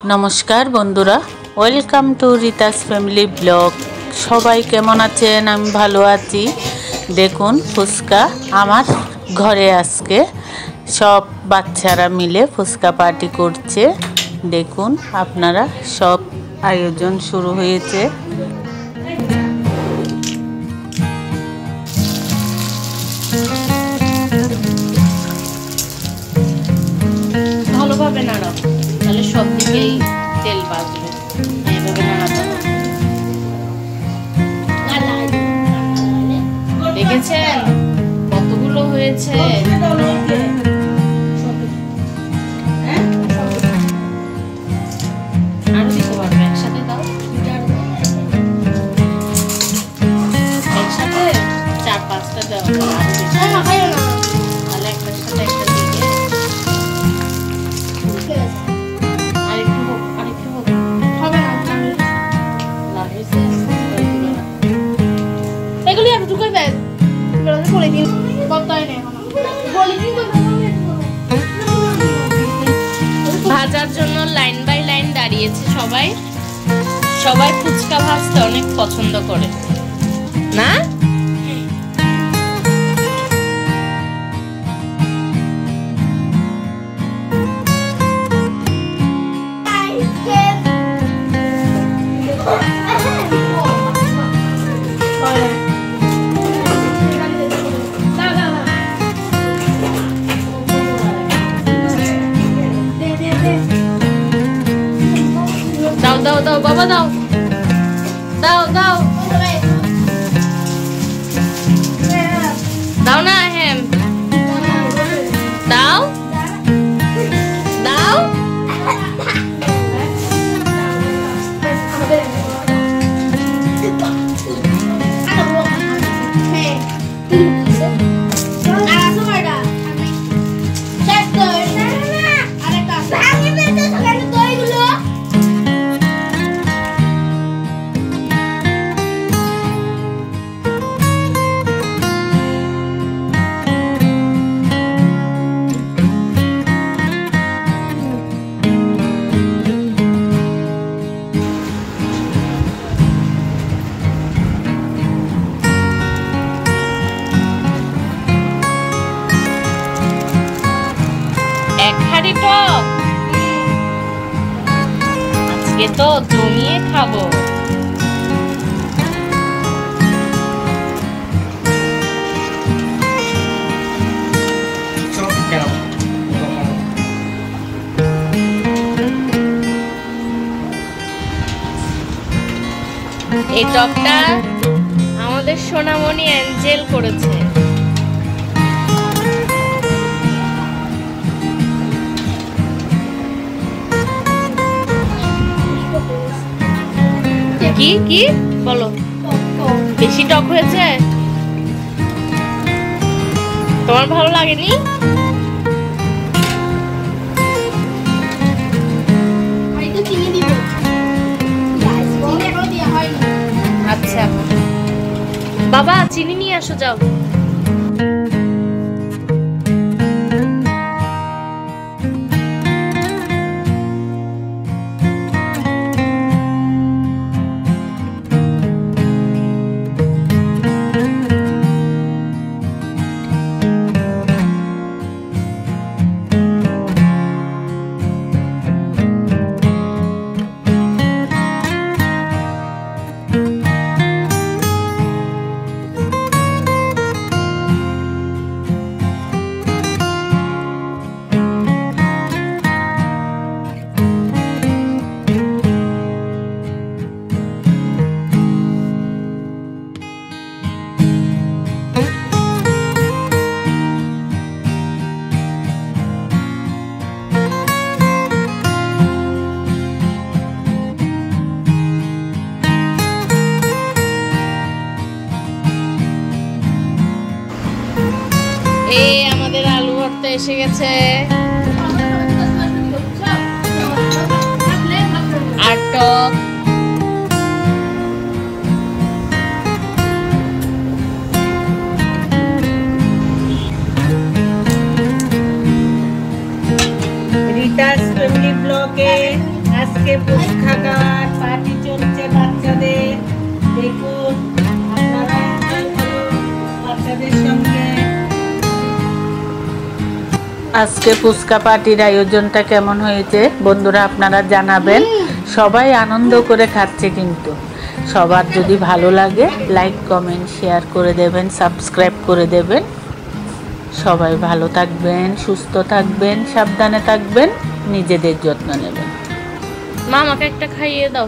नमस्कार बंधुरा welcome to रीतास family blog सबाई केमन आछेन आमी भालो आछि। देखुन फुचका आमार घरे आजके सब बाच्चारा मिले फुचका पार्टी करछे। देखुन आपनारा सब आयोजन शुरू हयेछे। ভালোভাবে নাড়াও তাহলে সব দিকেই তেল বাজবে। এইভাবে নাড়াতে হবে। দেখেছেন কতগুলো হয়েছে? আরো দিতে পারবে, একসাথে দাও। একসাথে 4-5টা দাও। তাহলে একটার সাথে একটা দিকে ভাজার জন্য লাইন বাই লাইন দাঁড়িয়েছে সবাই। সবাই ফুচকা ভাজতে অনেক পছন্দ করে না? দাও দাও বাবা দাও দাও দাও দাও না হেম দাও দাও। আজকে তো জমিয়ে খাবো। এই টকটা আমাদের সোনামণি অ্যাঞ্জেল করেছে। কি কি বলো? বেশি টক হয়েছে? তোমার ভালো লাগেনি? আচ্ছা বাবা চিনি নিয়ে আসো যাও। এই আমাদের আলু ভর্তা এসে গেছে। আর টক रीतास फैमिली ब्लॉगे আজকে ফুচকা খাওয়ার পার্টি চলছে বাচ্চাদের। দেখুন আপনারা enjoy করুন বাচ্চাদের সঙ্গে। আজকে ফুচকা পার্টির আয়োজনটা কেমন হয়েছে বন্ধুরা আপনারা জানাবেন। সবাই আনন্দ করে খাচ্ছে, কিন্তু সবার যদি ভালো লাগে লাইক কমেন্ট শেয়ার করে দেবেন, সাবস্ক্রাইব করে দেবেন। সবাই ভালো থাকবেন, সুস্থ থাকবেন, সাবধানে থাকবেন, নিজেদের যত্ন নেবেন। মা আমাকে একটা খাইয়ে দাও।